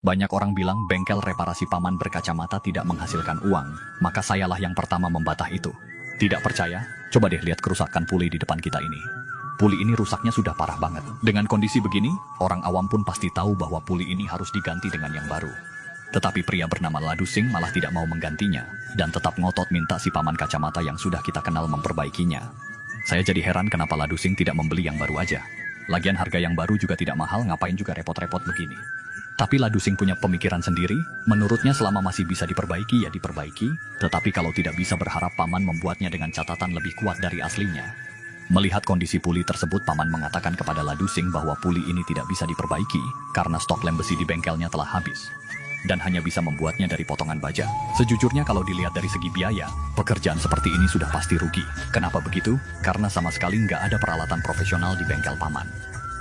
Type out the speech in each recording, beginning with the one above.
Banyak orang bilang bengkel reparasi paman berkacamata tidak menghasilkan uang, maka sayalah yang pertama membantah itu. Tidak percaya? Coba deh lihat kerusakan puli di depan kita ini. Puli ini rusaknya sudah parah banget. Dengan kondisi begini, orang awam pun pasti tahu bahwa puli ini harus diganti dengan yang baru. Tetapi pria bernama Ladu Singh malah tidak mau menggantinya, dan tetap ngotot minta si paman kacamata yang sudah kita kenal memperbaikinya. Saya jadi heran kenapa Ladu Singh tidak membeli yang baru aja. Lagian harga yang baru juga tidak mahal, ngapain juga repot-repot begini. Tapi Ladu Singh punya pemikiran sendiri, menurutnya selama masih bisa diperbaiki ya diperbaiki, tetapi kalau tidak bisa berharap paman membuatnya dengan catatan lebih kuat dari aslinya. Melihat kondisi puli tersebut, paman mengatakan kepada Ladu Singh bahwa puli ini tidak bisa diperbaiki karena stok lem besi di bengkelnya telah habis dan hanya bisa membuatnya dari potongan baja. Sejujurnya kalau dilihat dari segi biaya, pekerjaan seperti ini sudah pasti rugi. Kenapa begitu? Karena sama sekali nggak ada peralatan profesional di bengkel paman.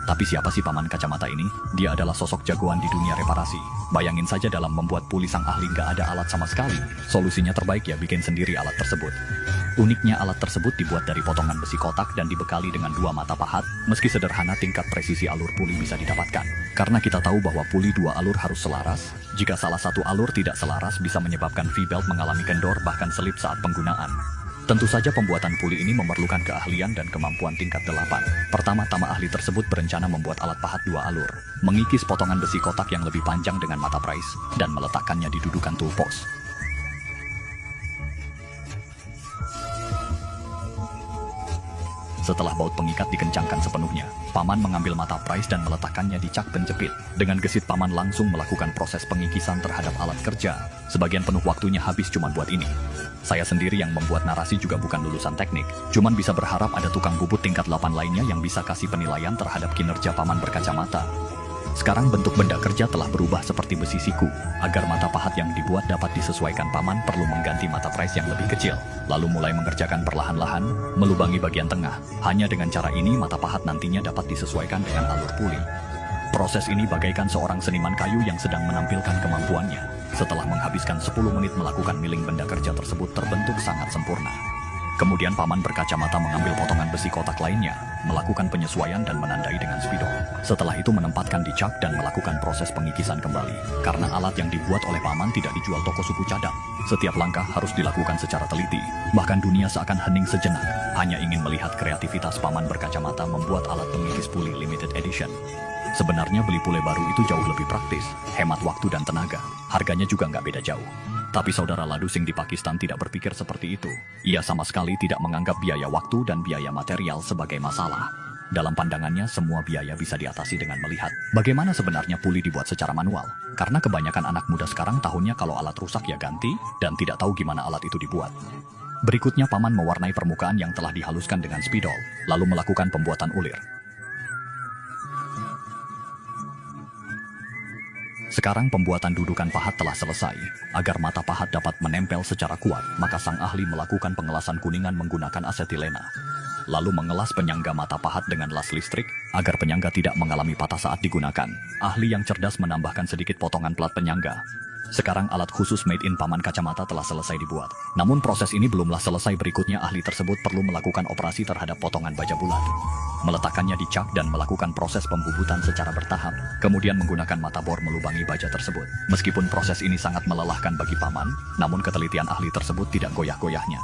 Tapi siapa sih paman kacamata ini? Dia adalah sosok jagoan di dunia reparasi. Bayangin saja dalam membuat puli sang ahli nggak ada alat sama sekali. Solusinya terbaik ya bikin sendiri alat tersebut. Uniknya alat tersebut dibuat dari potongan besi kotak dan dibekali dengan 2 mata pahat. Meski sederhana, tingkat presisi alur puli bisa didapatkan. Karena kita tahu bahwa puli 2 alur harus selaras. Jika salah satu alur tidak selaras bisa menyebabkan V-belt mengalami kendor bahkan selip saat penggunaan. Tentu saja pembuatan puli ini memerlukan keahlian dan kemampuan tingkat 8. Pertama-tama ahli tersebut berencana membuat alat pahat 2 alur, mengikis potongan besi kotak yang lebih panjang dengan mata prais, dan meletakkannya di dudukan tool post. Setelah baut pengikat dikencangkan sepenuhnya, paman mengambil mata prais dan meletakkannya di cak penjepit. Dengan gesit paman langsung melakukan proses pengikisan terhadap alat kerja. Sebagian penuh waktunya habis cuma buat ini. Saya sendiri yang membuat narasi juga bukan lulusan teknik, cuman bisa berharap ada tukang bubut tingkat 8 lainnya yang bisa kasih penilaian terhadap kinerja paman berkacamata. Sekarang bentuk benda kerja telah berubah seperti besi siku. Agar mata pahat yang dibuat dapat disesuaikan, paman perlu mengganti mata prais yang lebih kecil, lalu mulai mengerjakan perlahan-lahan, melubangi bagian tengah. Hanya dengan cara ini mata pahat nantinya dapat disesuaikan dengan alur puli. Proses ini bagaikan seorang seniman kayu yang sedang menampilkan kemampuannya. Setelah menghabiskan 10 menit melakukan milling, benda kerja tersebut terbentuk sangat sempurna. Kemudian paman berkacamata mengambil potongan besi kotak lainnya, melakukan penyesuaian dan menandai dengan spidol. Setelah itu menempatkan di cak dan melakukan proses pengikisan kembali. Karena alat yang dibuat oleh paman tidak dijual toko suku cadang, setiap langkah harus dilakukan secara teliti. Bahkan dunia seakan hening sejenak, hanya ingin melihat kreativitas paman berkacamata membuat alat pengikis puli limited edition. Sebenarnya beli pule baru itu jauh lebih praktis, hemat waktu dan tenaga. Harganya juga nggak beda jauh. Tapi saudara Ladu Singh di Pakistan tidak berpikir seperti itu. Ia sama sekali tidak menganggap biaya waktu dan biaya material sebagai masalah. Dalam pandangannya, semua biaya bisa diatasi dengan melihat bagaimana sebenarnya puli dibuat secara manual. Karena kebanyakan anak muda sekarang tahunnya kalau alat rusak ya ganti, dan tidak tahu gimana alat itu dibuat. Berikutnya paman mewarnai permukaan yang telah dihaluskan dengan spidol, lalu melakukan pembuatan ulir. Sekarang pembuatan dudukan pahat telah selesai. Agar mata pahat dapat menempel secara kuat, maka sang ahli melakukan pengelasan kuningan menggunakan asetilena. Lalu mengelas penyangga mata pahat dengan las listrik, agar penyangga tidak mengalami patah saat digunakan. Ahli yang cerdas menambahkan sedikit potongan plat penyangga. Sekarang alat khusus made in paman kacamata telah selesai dibuat. Namun proses ini belumlah selesai, berikutnya ahli tersebut perlu melakukan operasi terhadap potongan baja bulat. Meletakkannya di cak dan melakukan proses pembubutan secara bertahap. Kemudian menggunakan mata bor melubangi baja tersebut. Meskipun proses ini sangat melelahkan bagi paman, namun ketelitian ahli tersebut tidak goyah-goyahnya.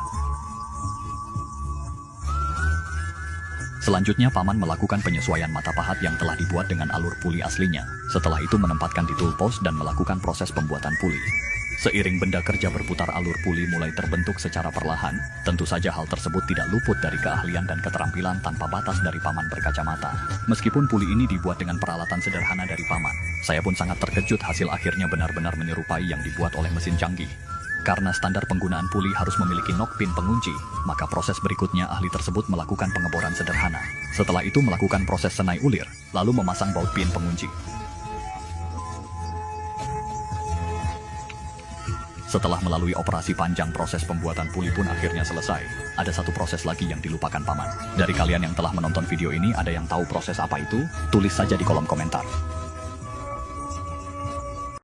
Selanjutnya paman melakukan penyesuaian mata pahat yang telah dibuat dengan alur puli aslinya. Setelah itu menempatkan di tool post dan melakukan proses pembuatan puli. Seiring benda kerja berputar, alur puli mulai terbentuk secara perlahan. Tentu saja hal tersebut tidak luput dari keahlian dan keterampilan tanpa batas dari paman berkacamata. Meskipun puli ini dibuat dengan peralatan sederhana dari paman, saya pun sangat terkejut hasil akhirnya benar-benar menyerupai yang dibuat oleh mesin canggih. Karena standar penggunaan puli harus memiliki nok pin pengunci, maka proses berikutnya ahli tersebut melakukan pengeboran sederhana. Setelah itu melakukan proses senai ulir, lalu memasang baut pin pengunci. Setelah melalui operasi panjang, proses pembuatan puli pun akhirnya selesai. Ada satu proses lagi yang dilupakan paman. Dari kalian yang telah menonton video ini, ada yang tahu proses apa itu? Tulis saja di kolom komentar.